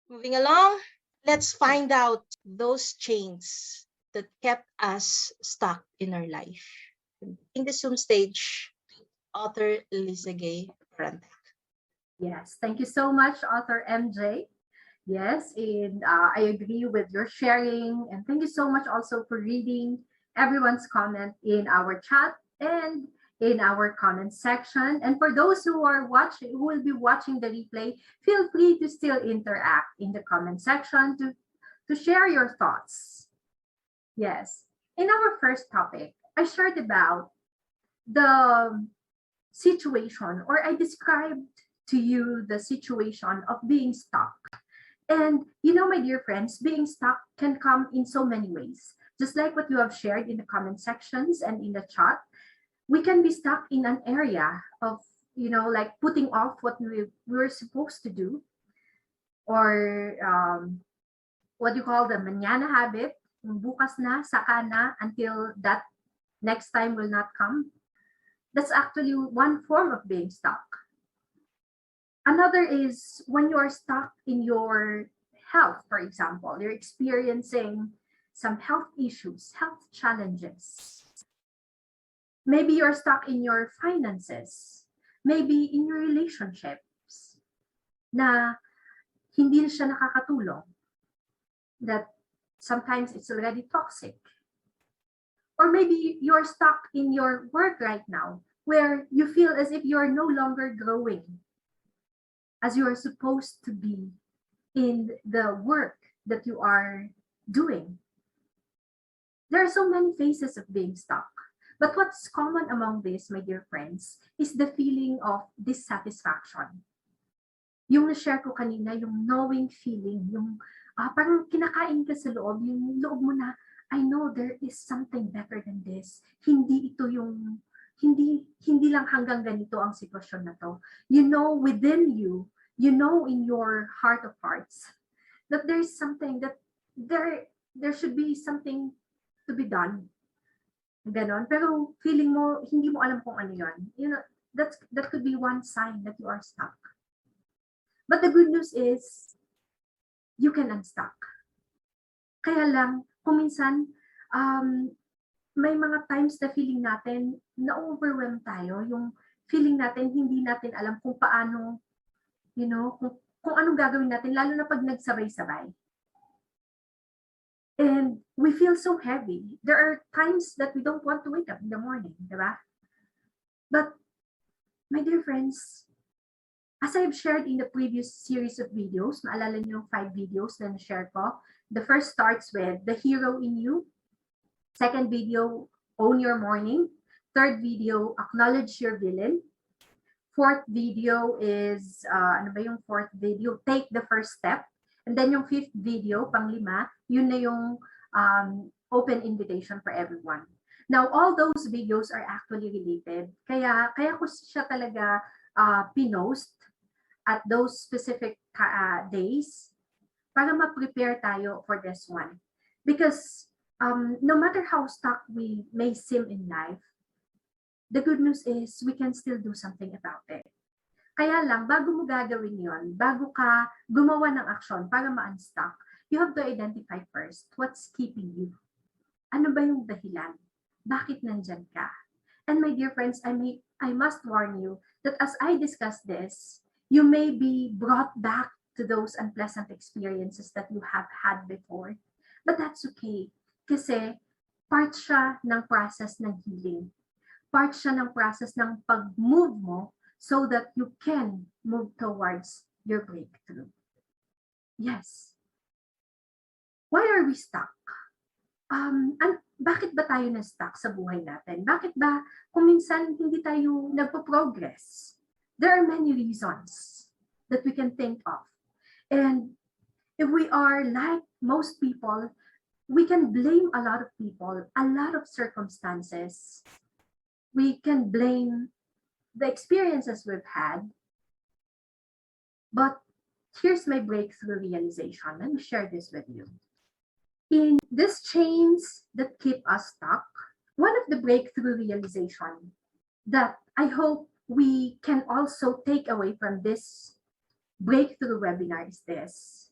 Moving along, let's find out those chains that kept us stuck in our life. In the Zoom stage, author Liza Gay Parantec. Yes, thank you so much, author MJ. Yes, and I agree with your sharing. And thank you so much also for reading everyone's comment in our chat and in our comment section. And for those who are watching, who will be watching the replay, feel free to still interact in the comment section to share your thoughts. Yes. In our first topic, I shared about the situation, or I described to you the situation of being stuck. And you know, my dear friends, being stuck can come in so many ways. Just like what you have shared in the comment sections and in the chat, we can be stuck in an area of, like putting off what we were supposed to do, or what you call the mañana habit, yung bukas na, saka na, until that next time will not come. That's actually one form of being stuck. Another is when you are stuck in your health, for example, you're experiencing some health issues, health challenges. Maybe you're stuck in your finances, maybe in your relationships, na hindi na siya nakakatulong, that sometimes it's already toxic. Or maybe you're stuck in your work right now, where you feel as if you're no longer growing as you are supposed to be in the work that you are doing. There are so many phases of being stuck. But what's common among this, my dear friends, is the feeling of dissatisfaction. Yung na-share ko kanina, yung knowing feeling, yung parang kinakain ka sa loob, yung loob mo na, I know there is something better than this. Hindi ito yung, hindi lang hanggang ganito ang sitwasyon na to. You know within you, you know in your heart of hearts, that there is something that there should be something to be done. Ganon. Pero feeling mo, hindi mo alam kung ano yun. You know, that could be one sign that you are stuck. But the good news is, you can unstuck. Kaya lang, kung minsan, may mga times na feeling natin, na-overwhelm tayo, yung feeling natin, hindi natin alam kung paano, kung anong gagawin natin, lalo na pag nagsabay-sabay. And we feel so heavy. There are times that we don't want to wake up in the morning, diba? But, my dear friends, as I've shared in the previous series of videos, maalala niyo yung 5 videos na na-share ko. The first starts with the hero in you. Second video, own your morning. Third video, acknowledge your villain. Fourth video is, ano ba yung fourth video? Take the first step. And then yung fifth video, pang-5, yun na yung open invitation for everyone. Now, all those videos are actually related. Kaya ko siya talaga pinost at those specific days para ma-prepare tayo for this one. Because no matter how stuck we may seem in life, the good news is we can still do something about it. Kaya lang, bago mo gagawin yon, bago ka gumawa ng action para ma-unstuck, you have to identify first what's keeping you. Ano ba yung dahilan? Bakit nandyan ka? And my dear friends, I must warn you that as I discuss this, you may be brought back to those unpleasant experiences that you have had before. But that's okay. Kasi part siya ng process ng healing. Part siya ng process ng pag-move mo so that you can move towards your breakthrough. Yes. Why are we stuck? Bakit ba tayo na-stuck sa buhay natin? Bakit ba kung minsan hindi tayo nagpo-progress? There are many reasons that we can think of. And if we are like most people, we can blame a lot of people, a lot of circumstances. We can blame the experiences we've had. But here's my breakthrough realization. Let me share this with you. In these chains that keep us stuck, one of the breakthrough realization that I hope we can also take away from this breakthrough webinar is this.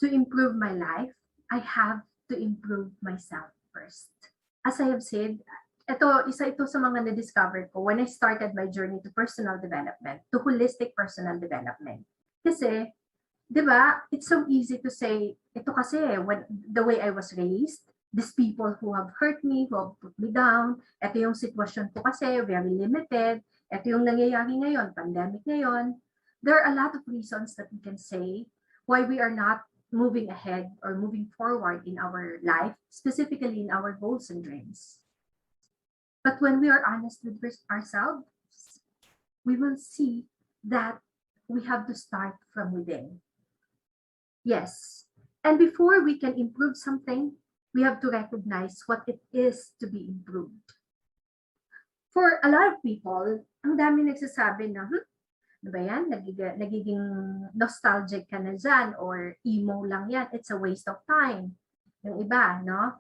to improve my life, I have to improve myself first. As I have said, isa ito sa mga na-discover ko when I started my journey to personal development, to holistic personal development. Kasi, di ba, it's so easy to say, ito kasi, when, the way I was raised, these people who have hurt me, who have put me down, ito yung sitwasyon ko kasi, very limited, ito yung nangyayari ngayon, pandemic ngayon. There are a lot of reasons that we can say why we are not moving ahead or moving forward in our life, specifically in our goals and dreams. But when we are honest with ourselves, we will see that we have to start from within. Yes. And before we can improve something, we have to recognize what it is to be improved. For a lot of people, ang dami nagsasabi na, ano ba yan? Nagiging nostalgic ka na dyan or emo lang yan. It's a waste of time. Yung iba, no?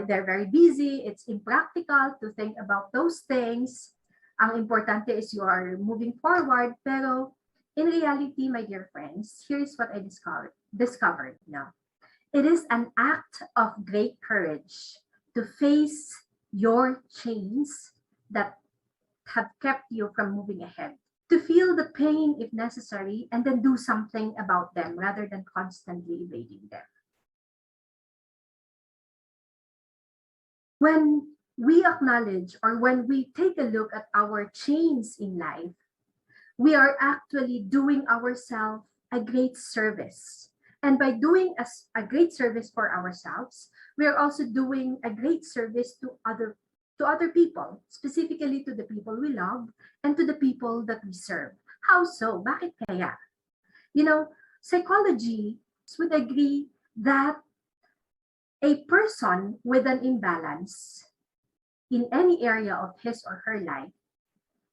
They're very busy. It's impractical to think about those things. Ang importante is you are moving forward. Pero in reality, my dear friends, here's what I discovered now. It is an act of great courage to face your chains that have kept you from moving ahead. To feel the pain if necessary and then do something about them rather than constantly evading them. When we acknowledge or when we take a look at our chains in life, we are actually doing ourselves a great service. And by doing a great service for ourselves, we are also doing a great service to other people, specifically to the people we love and to the people that we serve. How so? Bakit kaya? You know, psychology would agree that a person with an imbalance in any area of his or her life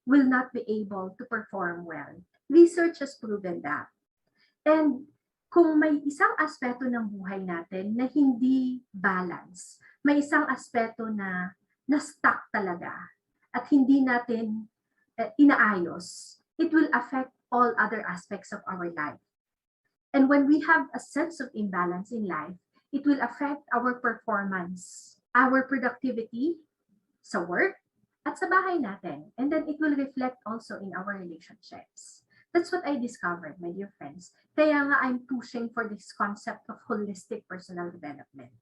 will not be able to perform well. Research has proven that. And kung may isang aspeto ng buhay natin na hindi balance, may isang aspeto na stuck talaga at hindi natin inaayos, it will affect all other aspects of our life. And when we have a sense of imbalance in life, it will affect our performance, our productivity sa work at sa bahay natin. And then it will reflect also in our relationships. That's what I discovered, my dear friends. Kaya nga I'm pushing for this concept of holistic personal development.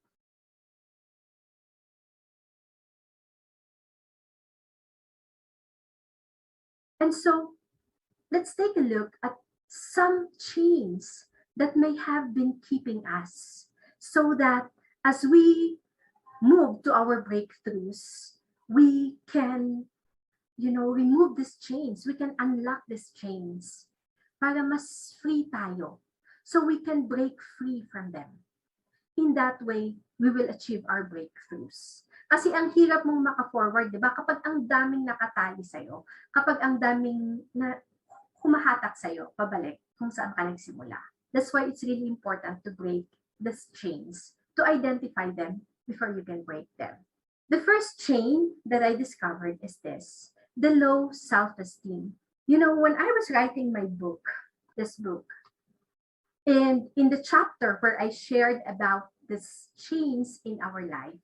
And so, let's take a look at some chains that may have been keeping us so that as we move to our breakthroughs, we can, remove these chains. We can unlock these chains para mas free tayo. So we can break free from them. In that way, we will achieve our breakthroughs. Kasi ang hirap mong maka-forward, di ba? Kapag ang daming nakatali sa'yo, kapag ang daming na humahatak sa'yo, pabalik kung saan ka nagsimula. That's why it's really important to break these chains, to identify them before you can break them. The first chain that I discovered is this, the low self-esteem. You know, when I was writing my book, this book, and in the chapter where I shared about these chains in our life,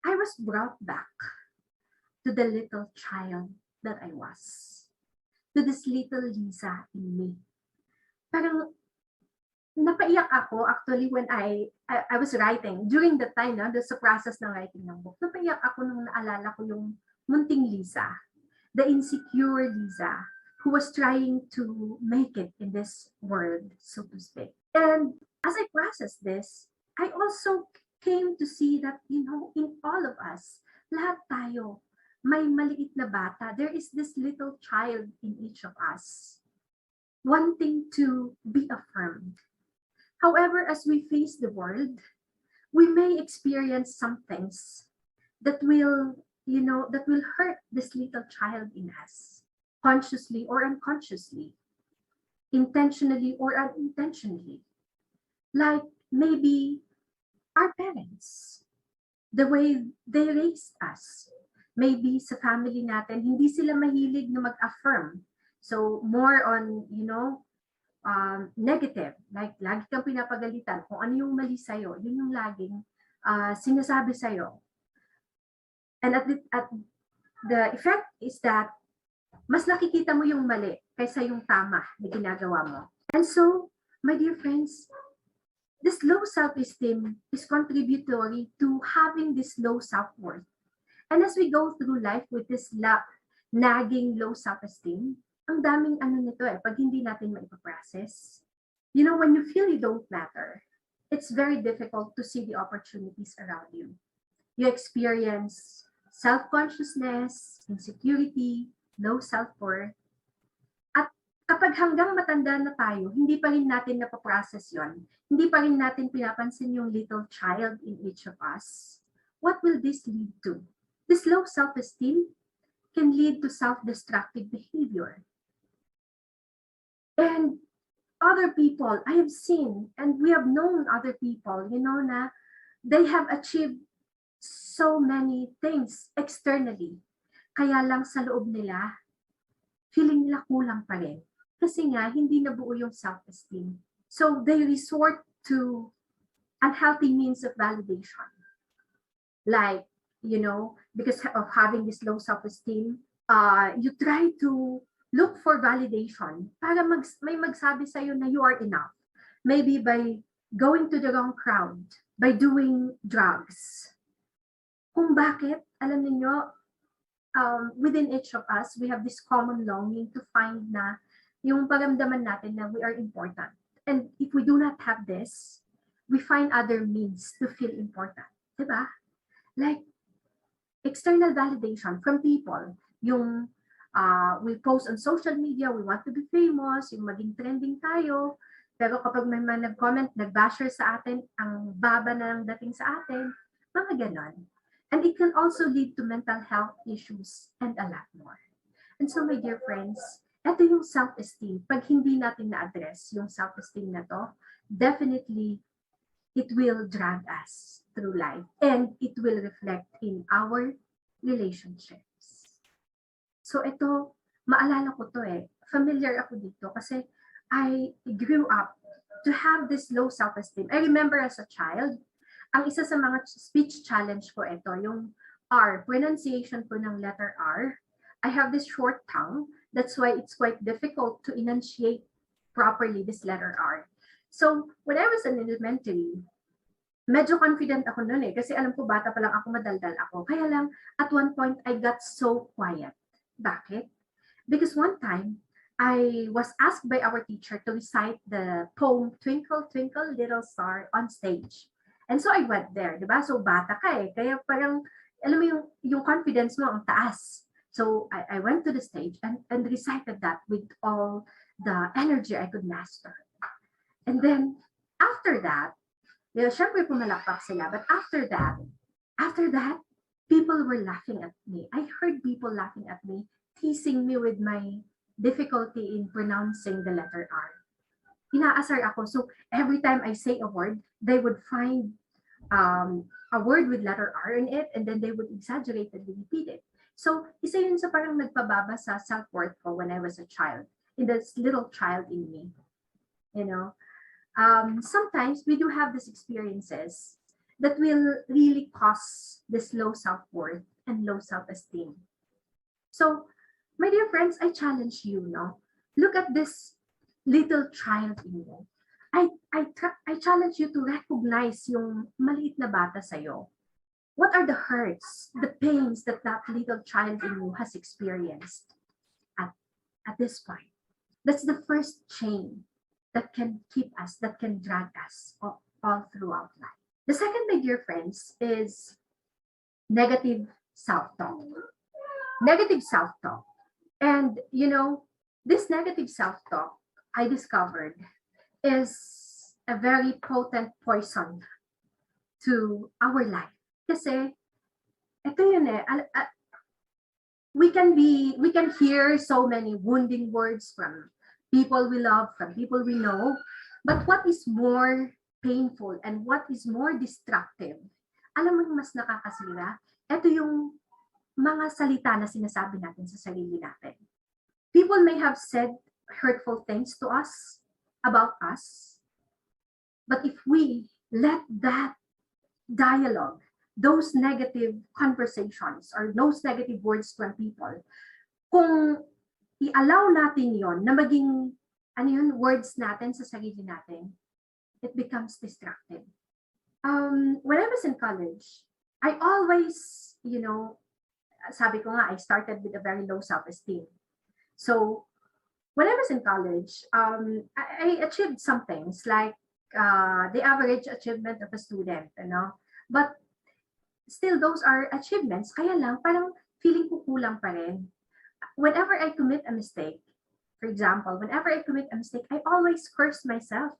I was brought back to the little child that I was, to this little Liza in me. Parang napaiyak ako actually when I was writing. During the time, sa process ng writing ng book, napaiyak ako nung naalala ko yung munting Liza, the insecure Liza, who was trying to make it in this world, so to speak. And as I processed this, I also came to see that, in all of us, lahat tayo, may maliit na bata. There is this little child in each of us, wanting to be affirmed. However, as we face the world, we may experience some things that will, that will hurt this little child in us, consciously or unconsciously, intentionally or unintentionally. Like maybe our parents, the way they raised us. Maybe sa family natin, hindi sila mahilig na mag-affirm. So more on, negative, like lagi kang pinapagalitan, kung ano yung mali sa'yo, yun yung laging sinasabi sa'yo. And at the effect is that mas nakikita mo yung mali kaysa yung tama na ginagawa mo. And so, my dear friends, this low self-esteem is contributory to having this low self-worth. And as we go through life with this nagging low self-esteem, ang daming ano nito pag hindi natin maipaprocess. You know, when you feel you don't matter, it's very difficult to see the opportunities around you. You experience self-consciousness, insecurity, low self-worth. At kapag hanggang matanda na tayo, hindi pa rin natin napaprocess yon, hindi pa rin natin pinapansin yung little child in each of us, what will this lead to? This low self-esteem can lead to self-destructive behavior. And other people, I have seen, and we have known other people, you know, na they have achieved so many things externally. Kaya lang sa loob nila, feeling nila kulang pa rin. Kasi nga, hindi nabuo yung self-esteem. So they resort to unhealthy means of validation. Like, you know, because of having this low self-esteem, you try to look for validation para may magsabi sa'yo na you are enough. Maybe by going to the wrong crowd, by doing drugs. Kung bakit, alam niyo, within each of us, we have this common longing to find na yung paramdaman natin na we are important. And if we do not have this, we find other means to feel important. Diba? Like, external validation from people. Yung we post on social media, we want to be famous, yung maging trending tayo. Pero kapag may man nag-comment, nag-basher sa atin, ang baba na lang dating sa atin, mga ganon. And it can also lead to mental health issues and a lot more. And so, my dear friends, ito yung self-esteem. Pag hindi natin na-address yung self-esteem na to, definitely, it will drag us through life. And it will reflect in our relationships. So, ito, maalala ko to familiar ako dito kasi I grew up to have this low self-esteem. I remember as a child, ang isa sa mga speech challenge ko ito, yung R, pronunciation ko ng letter R. I have this short tongue. That's why it's quite difficult to enunciate properly this letter R. So, when I was in elementary, medyo confident ako noon kasi alam ko bata pa lang ako, madaldal ako. Kaya lang, at one point, I got so quiet. Bakit? Because one time, I was asked by our teacher to recite the poem Twinkle, Twinkle, Little Star on stage. And so I went there, di ba? So bata ka kaya parang, alam mo yung confidence mo ang taas. So I went to the stage and recited that with all the energy I could master. And then, after that, syempre pumalakpak sila, but after that, people were laughing at me. I heard people laughing at me, teasing me with my difficulty in pronouncing the letter R. Inaasar ako. So every time I say a word, they would find a word with letter R in it, and then they would exaggeratedly repeat it. So isa yun sa parang nagpababa sa self-worth ko when I was a child, in this little child in me. You know, sometimes we do have these experiences that will really cause this low self-worth and low self-esteem. So, my dear friends, I challenge you, look at this little child in you. I challenge you to recognize yung maliit na bata sa'yo. What are the hurts, the pains that little child in you has experienced at this point? That's the first chain that can keep us, that can drag us all throughout life. The second, my dear friends, is negative self-talk. Negative self-talk. And, this negative self-talk, I discovered, is a very potent poison to our life. Kasi, ito yun we can hear so many wounding words from people we love, from people we know, but what is more painful and what is more destructive, alam mo yung mas nakakasira? Ito yung mga salita na sinasabi natin sa sarili natin. People may have said hurtful things to us, about us. But if we let that dialogue, those negative conversations or those negative words from people, kung i-allow natin yon na maging words natin sa sarili natin, it becomes destructive. When I was in college, I always, sabi ko nga, I started with a very low self-esteem. So when I was in college, I achieved some things like the average achievement of a student, But still, those are achievements. Kaya lang, parang feeling ko kulang pa rin. Whenever I commit a mistake, for example, whenever I commit a mistake, I always curse myself.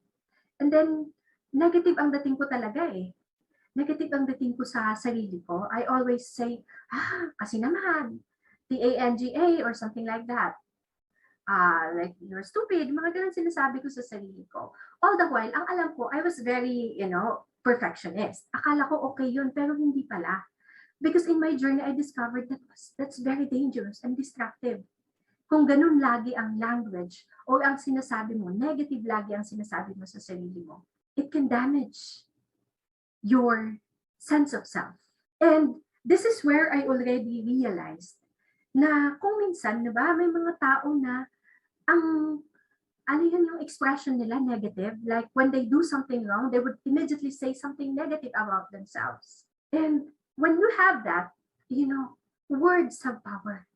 And then, negative ang dating ko talaga eh. Negative ang dating ko sa sarili ko. I always say, kasi naman, TANGA or something like that. Like, you're stupid. Mga ganun sinasabi ko sa sarili ko. All the while, ang alam ko, I was very, perfectionist. Akala ko okay yun, pero hindi pala. Because in my journey, I discovered that that's very dangerous and destructive. Kung ganun lagi ang language o ang sinasabi mo, negative lagi ang sinasabi mo sa sarili mo, it can damage your sense of self. And this is where I already realized na kung minsan, diba, may mga tao na ang yung expression nila negative, like when they do something wrong, they would immediately say something negative about themselves. And when you have that, words have power.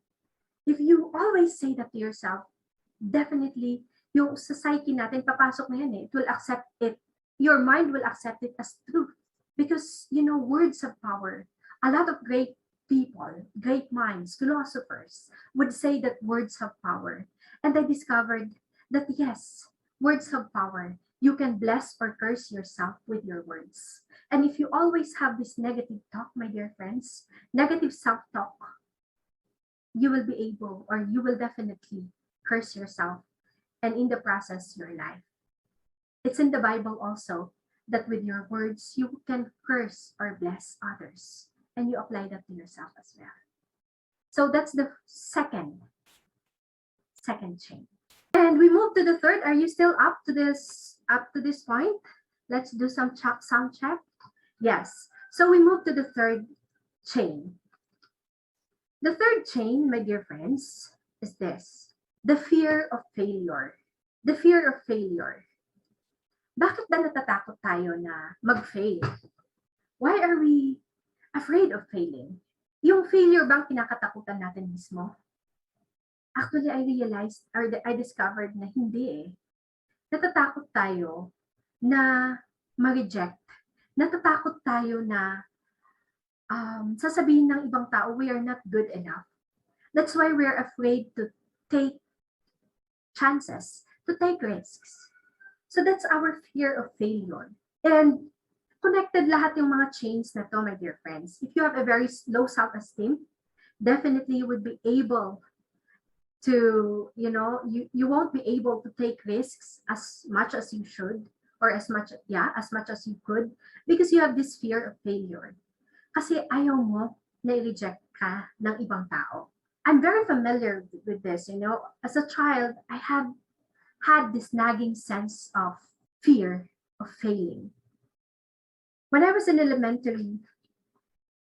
If you always say that to yourself, definitely, yung society natin, papasok na yan eh, it will accept it. Your mind will accept it as truth. Because, words have power. A lot of great people, great minds, philosophers would say that words have power. And I discovered that yes, words have power. You can bless or curse yourself with your words. And if you always have this negative talk, my dear friends, negative self-talk, you will be able, or you will definitely curse yourself, and in the process, your life. It's in the Bible also that with your words, you can curse or bless others, and you apply that to yourself as well. So that's the second chain. And we move to the third. Are you still up to this point? Let's do some sound check. Yes. So we move to the third chain. The third chain, my dear friends, is this: the fear of failure. The fear of failure. Bakit ba natatakot tayo na mag-fail? Why are we afraid of failing? Yung failure bang kinakatakutan natin mismo? Actually, I realized, or I discovered na hindi eh. Natatakot tayo na ma-reject. Natatakot tayo na sasabihin ng ibang tao, we are not good enough. That's why we're afraid to take chances, to take risks. So that's our fear of failure. And connected lahat yung mga chains na to, my dear friends. If you have a very low self-esteem, definitely you would be able to, you won't be able to take risks as much as you should, or as much as you could, because you have this fear of failure. Kasi ayaw mo na i-reject ka ng ibang tao. I'm very familiar with this, As a child, I had this nagging sense of fear of failing. When I was in elementary,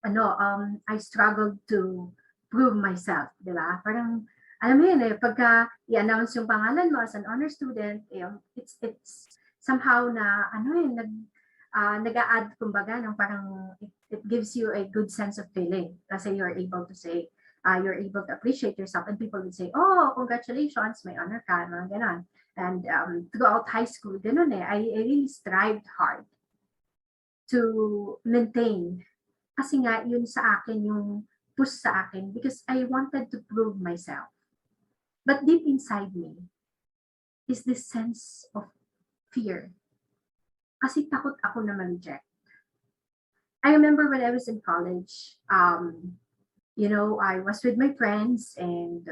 I struggled to prove myself, di ba? Parang, alam mo yun pagka i-announce yung pangalan mo as an honor student, it's somehow na, nag-a-add, kumbaga, parang it gives you a good sense of feeling kasi you're able to say, you're able to appreciate yourself, and people would say, oh, congratulations, may honor ka, mga ganon. And throughout high school, ganon I really strived hard to maintain. Kasi nga, yun sa akin, yung push sa akin, because I wanted to prove myself. But deep inside me is this sense of fear. Kasi takot ako na ma-reject. I remember when I was in college, I was with my friends and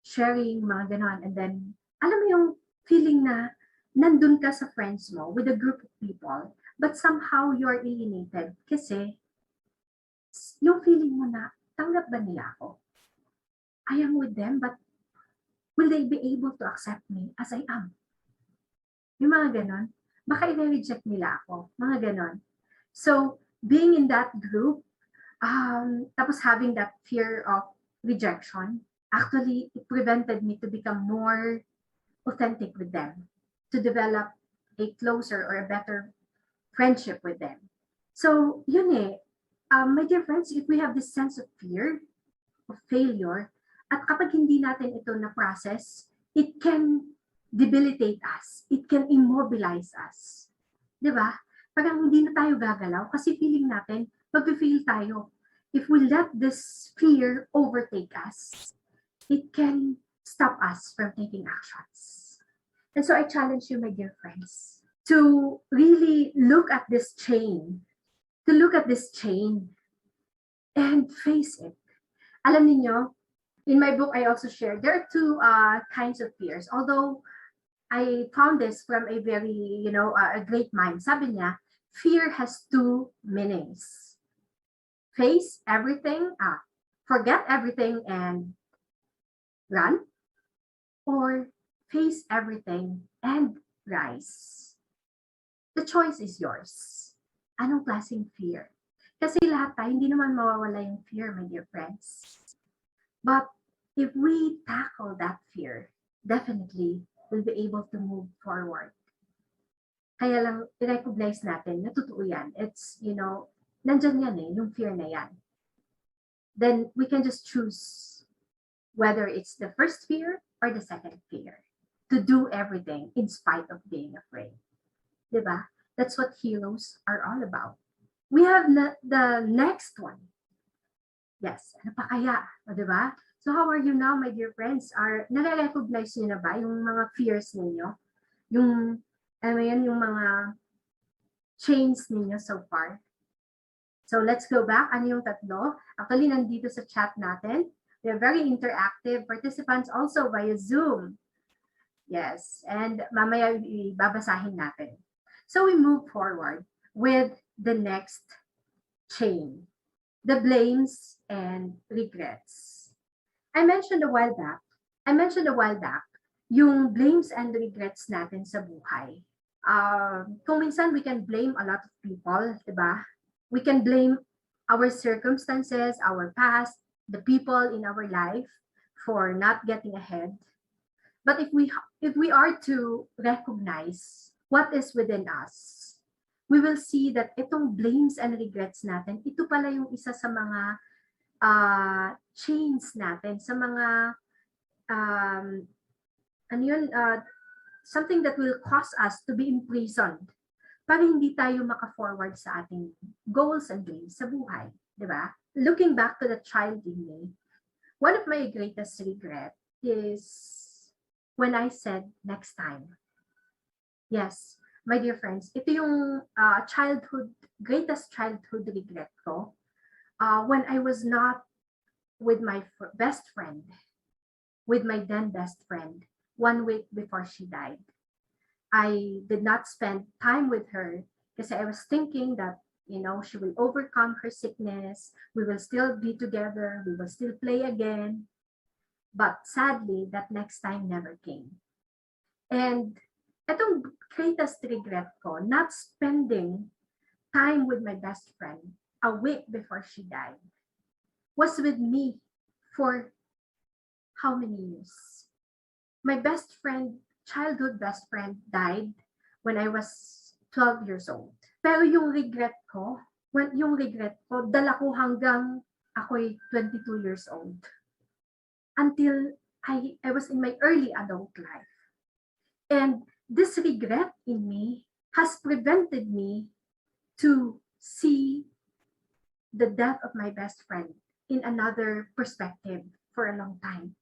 sharing mga ganon. And then, alam mo yung feeling na nandun ka sa friends mo with a group of people, but somehow you're alienated kasi yung feeling mo na, tanggap ba nila ako? I am with them, but will they be able to accept me as I am? Yung mga ganon. Baka i-reject nila ako. Mga ganon. So, being in that group, tapos having that fear of rejection, actually, it prevented me to become more authentic with them, to develop a closer or a better friendship with them. So, yun eh. My dear friends, if we have this sense of fear, of failure, at kapag hindi natin ito na-process, it can debilitate us. It can immobilize us. Di ba? Parang hindi na tayo gagalaw kasi feeling natin, mag-feel tayo. If we let this fear overtake us, it can stop us from taking actions. And so I challenge you, my dear friends, to really look at this chain, and face it. Alam niyo, in my book, I also shared, there are two kinds of fears. Although I found this from a very, a great mind. Sabi niya, fear has two meanings. Face everything, forget everything and run, or face everything and rise. The choice is yours. Anong klaseng fear? Kasi lahat tayo, hindi naman mawawala yung fear, my dear friends. But if we tackle that fear, definitely we'll be able to move forward. Kaya lang, i-recognize natin na totoo yan. It's, nandyan yan eh, yung fear na yan. Then we can just choose whether it's the first fear or the second fear to do everything in spite of being afraid. Diba? That's what heroes are all about. We have the next one. Yes, ano pa kaya? O, diba? So how are you now, my dear friends? Nare-recognize niyo na ba yung mga fears ninyo? Yung, yung mga chains ninyo so far? So let's go back. Ano yung tatlo? Actually, nandito sa chat natin. We are very interactive participants also via Zoom. Yes, and mamaya babasahin natin. So we move forward with the next chain, the blames and regrets. I mentioned a while back, yung blames and regrets natin sa buhay. Kung minsan we can blame a lot of people, diba? We can blame our circumstances, our past, the people in our life for not getting ahead. But if we are to recognize what is within us, we will see that itong blames and regrets natin, ito pala yung isa sa mga chains natin, sa mga something that will cause us to be imprisoned para hindi tayo maka-forward sa ating goals and dreams sa buhay, di ba? Looking back to the child in me, one of my greatest regret is when I said next time. Yes, my dear friends, ito yung greatest childhood regret ko when I was not with my best friend, with my then best friend, 1 week before she died. I did not spend time with her because I was thinking that, she will overcome her sickness, we will still be together, we will still play again. But sadly, that next time never came. And itong greatest regret ko, not spending time with my best friend a week before she died, was with me for how many years? My best friend, childhood best friend, died when I was 12 years old. Pero yung regret ko, dala ko hanggang ako'y 22 years old. Until I was in my early adult life. And this regret in me has prevented me to see the death of my best friend in another perspective for a long time.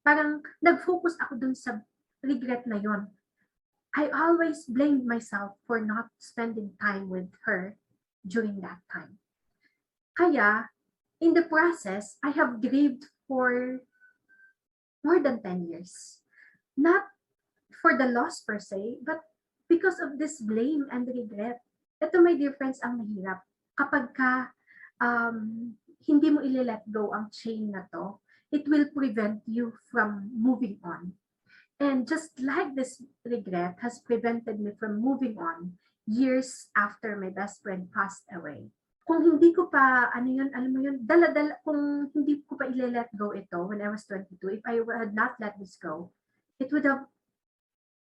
Parang nag-focus ako dun sa regret na yon. I always blamed myself for not spending time with her during that time. Kaya, in the process, I have grieved for more than 10 years. Not for the loss per se, but because of this blame and regret. Ito, my dear friends, ang mahirap. Kapag hindi mo i-let go ang chain na to, it will prevent you from moving on. And just like this regret has prevented me from moving on years after my best friend passed away. Kung hindi ko pa, ano yun, alam mo yun, dala-dala, kung hindi ko pa i-let go ito when I was 22, if I had not let this go, it would have,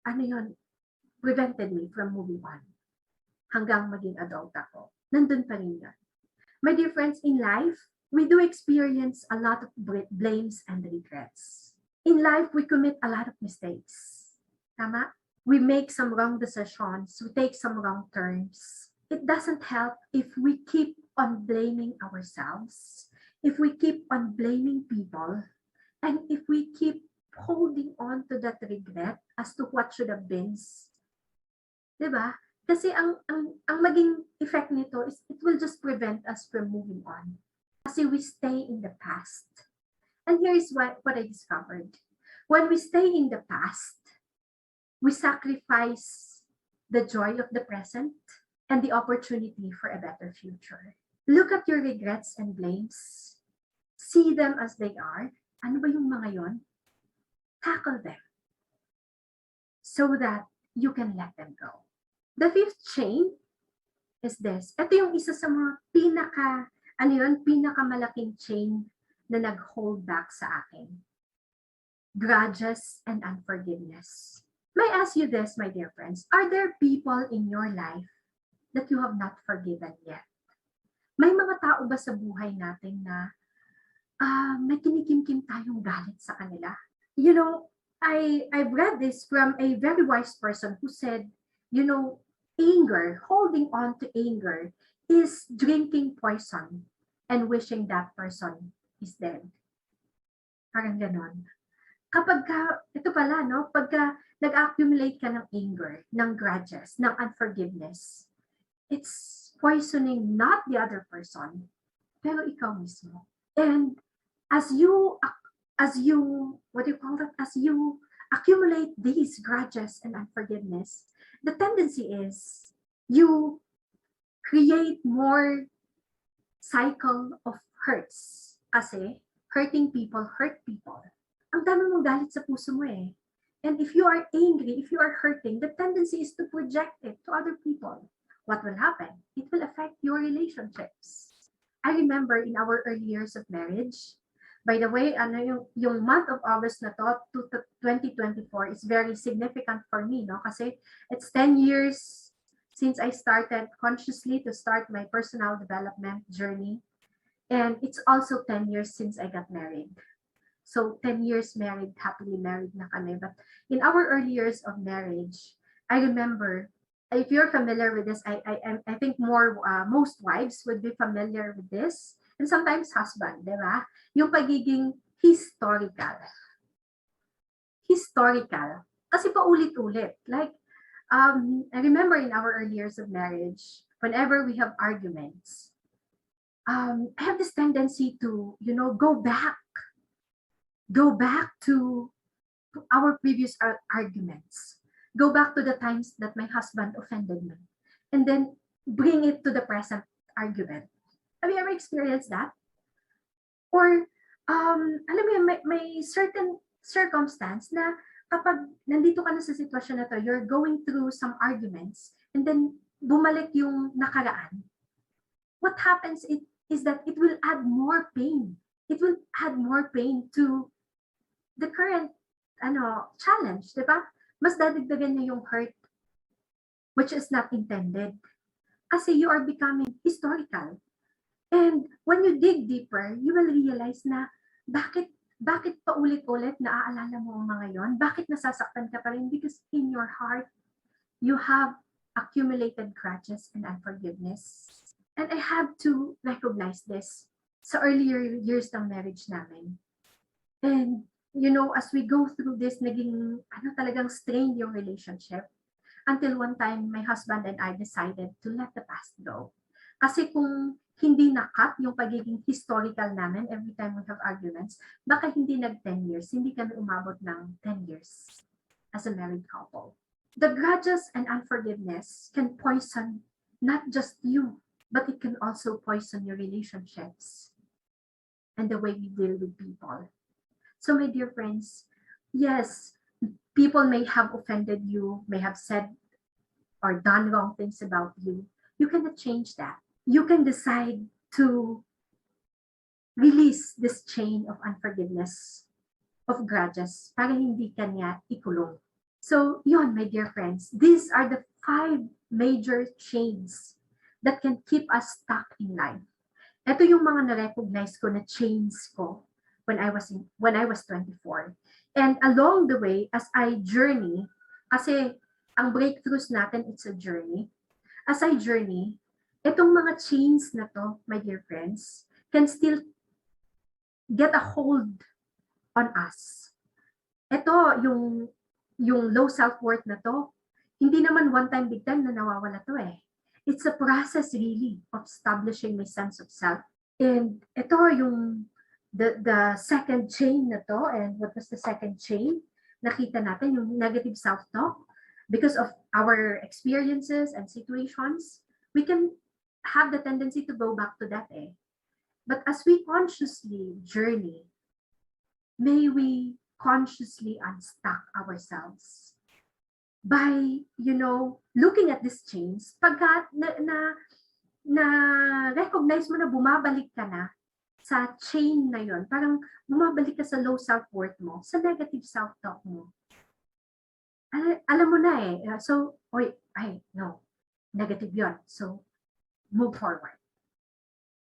ano yun, prevented me from moving on hanggang maging adult ako. Nandun pa rin yun. My dear friends, in life, we do experience a lot of blames and regrets. In life, we commit a lot of mistakes. Tama? We make some wrong decisions. We take some wrong turns. It doesn't help if we keep on blaming ourselves, if we keep on blaming people, and if we keep holding on to that regret as to what should have been. Diba? Kasi ang maging effect nito is it will just prevent us from moving on. Kasi we stay in the past. And here is what I discovered. When we stay in the past, we sacrifice the joy of the present and the opportunity for a better future. Look at your regrets and blames. See them as they are. Ano ba yung mga yon? Tackle them so that you can let them go. The fifth chain is this. Ito yung isa sa mga pinakamalaking chain na nag-hold back sa akin. Grudges and unforgiveness. May I ask you this, my dear friends, are there people in your life that you have not forgiven yet? May mga tao ba sa buhay natin na may kinikimkim tayong galit sa kanila? You know, I've read this from a very wise person who said, you know, anger, holding on to anger is drinking poison and wishing that person is dead. Parang ganon. Ito pala, no? Pagka nag-accumulate ka ng anger, ng grudges, ng unforgiveness, it's poisoning not the other person, pero ikaw mismo. And as you accumulate these grudges and unforgiveness, the tendency is you create more cycle of hurts. Kasi hurting people hurt people. Ang dami mong galit sa puso mo eh. And if you are angry, if you are hurting, the tendency is to project it to other people. What will happen? It will affect your relationships. I remember in our early years of marriage, by the way, yung month of August na to 2024 is very significant for me, no? Kasi it's 10 years since I started consciously to start my personal development journey. And it's also 10 years since I got married. So 10 years married, happily married na kami. But in our early years of marriage, I remember, if you're familiar with this, I think most wives would be familiar with this. And sometimes husband, di ba? Yung pagiging historical. Historical. Kasi paulit-ulit. Like, I remember in our early years of marriage, whenever we have arguments, I have this tendency to, go back to our previous arguments. Go back to the times that my husband offended me. And then bring it to the present argument. Have you ever experienced that? Or, alam mo, may certain circumstance na kapag nandito ka na sa sitwasyon na to, you're going through some arguments, and then bumalik yung nakaraan. What happens is that it will add more pain. It will add more pain to the current challenge, di ba? Mas dadagdagan niya yung hurt, which is not intended. Kasi you are becoming historical. And when you dig deeper, you will realize na bakit paulit-ulit naaalala mo ang mga yon? Bakit nasasaktan ka pa rin? Because in your heart, you have accumulated grudges and unforgiveness. And I have to recognize this sa earlier years ng marriage namin. And, as we go through this, naging talagang strained yung relationship. Until one time, my husband and I decided to let the past go. Kasi kung hindi na-cut yung pagiging historical namin every time we have arguments, baka hindi nag-10 years, hindi kami umabot ng 10 years as a married couple. The grudges and unforgiveness can poison not just you, but it can also poison your relationships and the way we deal with people. So my dear friends, yes, people may have offended you, may have said or done wrong things about you. You cannot change that. You can decide to release this chain of unforgiveness, of grudges, para hindi ka niya ikulong. So, yun, my dear friends, these are the 5 major chains that can keep us stuck in life. Ito yung mga na-recognize ko na chains ko when I was 24. And along the way, as I journey, kasi ang breakthroughs natin, it's a journey. As I journey, itong mga chains na to, my dear friends, can still get a hold on us. Ito, yung low self-worth na to, hindi naman one time big time na nawawala to eh. It's a process really of establishing my sense of self. And ito yung the second chain na to. And what was the second chain? Nakita natin yung negative self-talk. Because of our experiences and situations, we can have the tendency to go back to that eh. But as we consciously journey, may we consciously unstuck ourselves by, looking at these chains. Pagka na recognize mo na bumabalik ka na sa chain na yon, parang bumabalik ka sa low self-worth mo, sa negative self-talk mo. Alam mo na eh. So, no, negative yon. So, move forward.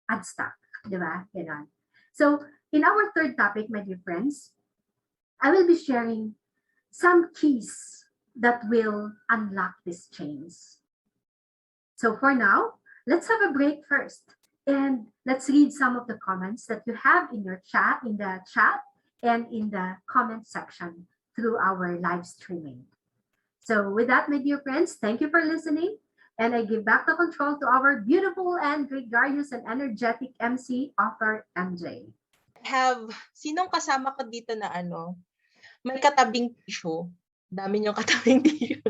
Unstuck. Diba? Ganon. So, in our third topic, my dear friends, I will be sharing some keys that will unlock these chains. So for now, let's have a break first. And let's read some of the comments that you have in the chat and in the comment section through our live streaming. So with that, my dear friends, thank you for listening. And I give back the control to our beautiful and gregarious and energetic MC, author MJ. Sinong kasama ko dito na may katabing tissue. Dami niyong katabing tissue.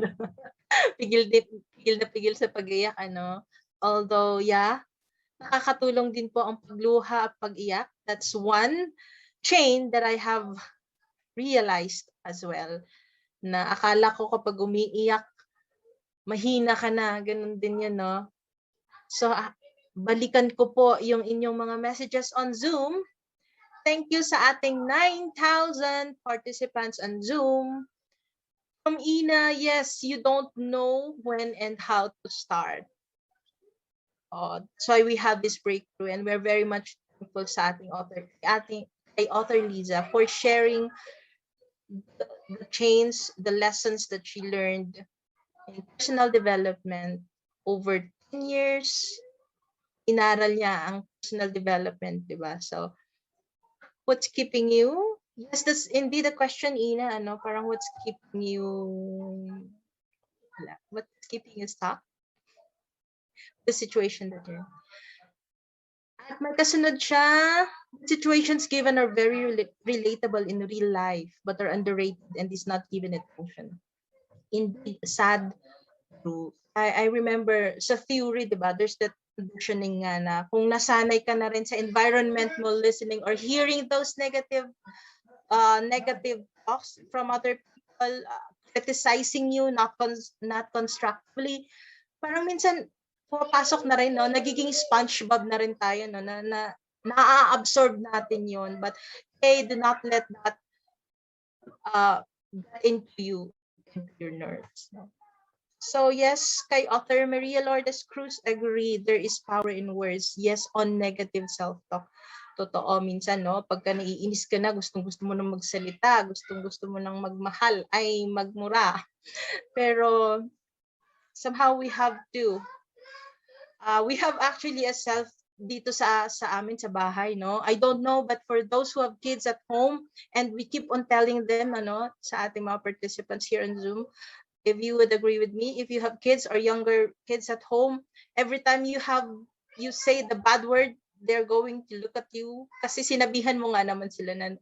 Pigil sa pag-iyak, Although, nakakatulong din po ang pagluha at pag-iyak. That's one chain that I have realized as well. Na akala ko kapag umiiyak, mahina ka na. Ganun din yan, no? So, balikan ko po yung inyong mga messages on Zoom. Thank you sa ating 9,000 participants on Zoom. From Ina, yes, you don't know when and how to start. That's why we have this breakthrough, and we're very much thankful sa ating author Liza for sharing the chains, the lessons that she learned in personal development over 10 years. Inaral niya ang personal development, diba? So, what's keeping you? Yes, that's indeed a question, Ina. Parang what's keeping you stuck? The situation that you're in. At may kasunod siya, situations given are very relatable in real life, but are underrated and is not given attention. Indeed, sad, true. I remember sa theory, diba, there's that conditioning nga na kung nasanay ka na rin sa environment mo, listening or hearing those negative talks from other people, criticizing you, not constructively, parang minsan pumapasok na rin, no? Nagiging SpongeBob na rin tayo, no? Na na-absorb natin yon. But hey, do not let that get into your nerves, no? So yes, kay author Maria Lourdes Cruz, agree, there is power in words. Yes, on negative self-talk. Totoo, minsan, no? Pagka naiinis ka na, gustong-gusto mo nang magsalita, gustong-gusto mo nang magmahal, ay magmura. Pero somehow we have to. We have actually a self dito sa amin sa bahay, no? I don't know, but for those who have kids at home, and we keep on telling them, sa ating mga participants here on Zoom, if you would agree with me, if you have kids or younger kids at home, every time you say the bad word, they're going to look at you kasi sinabihan mo nga naman sila na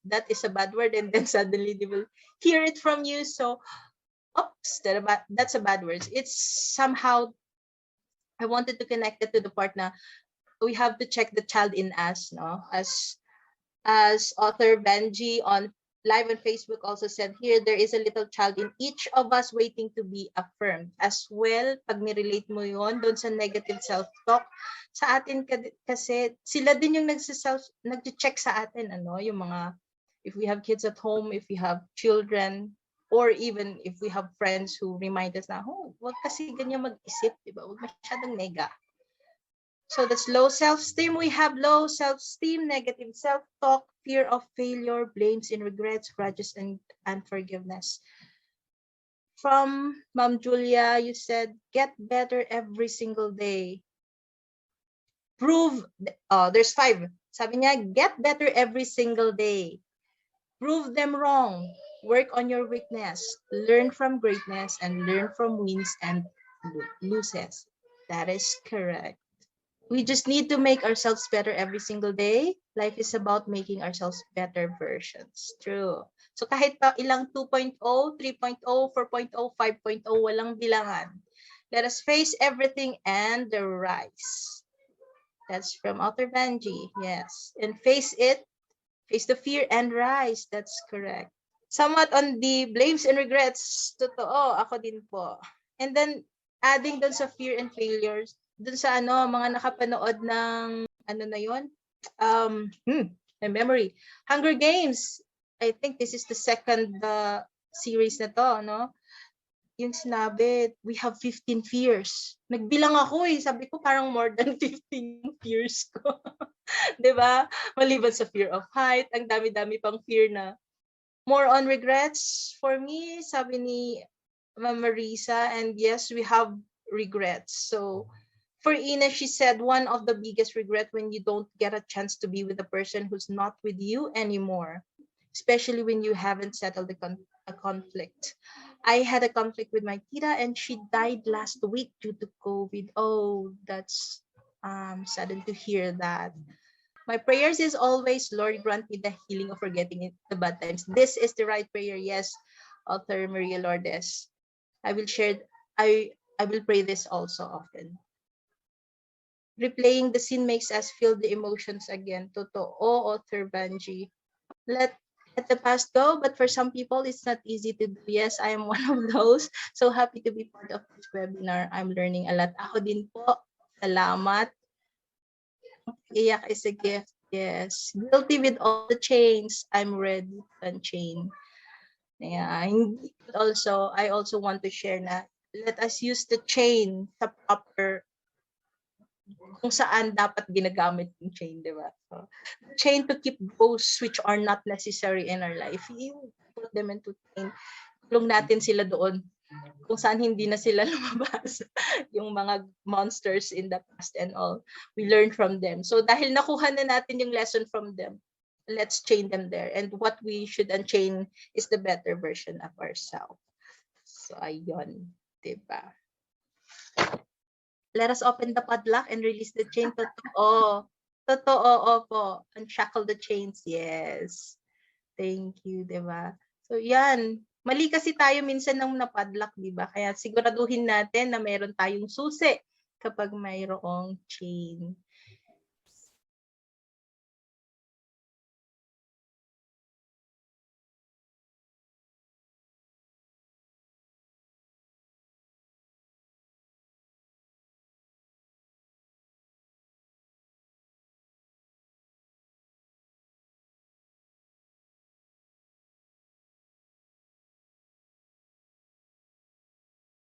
that is a bad word, and then suddenly they will hear it from you. So, oops, that's a bad word. It's somehow, I wanted to connect it to the part na we have to check the child in us, no? As author Benji on live on Facebook also said here, there is a little child in each of us waiting to be affirmed. As well, pag nirelate mo yon doon sa negative self-talk, sa atin kasi, sila din yung nag-check sa atin, ano, yung mga, if we have kids at home, if we have children, or even if we have friends who remind us na, oh, wag kasi ganyan mag-isip, diba? Wag masyadong nega. So that's low self-esteem. We have low self-esteem, negative self-talk, fear of failure, blames and regrets, grudges, and unforgiveness. From Ma'am Julia, you said, get better every single day. Prove, there's 5. Sabi niya, get better every single day. Prove them wrong. Work on your weakness. Learn from greatness and learn from wins and losses. That is correct. We just need to make ourselves better every single day. Life is about making ourselves better versions. True. So kahit pa ilang 2.0, 3.0, 4.0, 5.0, walang bilangan. Let us face everything and the rise. That's from Author Benji. Yes. And face it, face the fear and rise. That's correct. Somewhat on the blames and regrets. Totoo, ako din po. And then, adding dun sa fear and failures, dun sa ano, mga nakapanood ng, ano na yun? My memory. Hunger Games. I think this is the second series na to, no? Yung sinabi, we have 15 fears. Nagbilang ako eh. Sabi ko parang more than 15 fears ko. 'Di ba? Maliban sa fear of height, ang dami-dami pang fear na. More on regrets for me, sabi ni Ma'am Marisa, and yes, we have regrets. So for Ina, she said one of the biggest regret when you don't get a chance to be with the person who's not with you anymore, especially when you haven't settled a conflict. I had a conflict with my tita and she died last week due to COVID. Oh, that's saddened to hear that. My prayers is always, Lord, grant me the healing of forgetting it, the bad times. This is the right prayer. Yes, Author Maria Lourdes. I will share, I will pray this also often. Replaying the scene makes us feel the emotions again. Totoo, Author Benji. Let the past go, but for some people, it's not easy to do. Yes, I am one of those. So happy to be part of this webinar. I'm learning a lot. Ako din po. Salamat. Iyak is a gift. Yes. Guilty with all the chains. I'm ready to unchain. Yeah. I also want to share na let us use the chain sa proper kung saan dapat ginagamit yung chain, di ba? So, chain to keep those which are not necessary in our life. You put them into chain. Tulong natin sila doon kung saan hindi na sila lumabas. Yung mga monsters in the past and all. We learn from them. So dahil nakuha na natin yung lesson from them, let's chain them there. And what we should unchain is the better version of ourselves. So ayun, diba? Let us open the padlock and release the chain. Totoo. Totoo, opo. Unshackle the chains. Yes. Thank you, diba? So yan. Mali kasi tayo minsan ng napadlock, diba? Kaya siguraduhin natin na meron tayong susi kapag mayroong chain.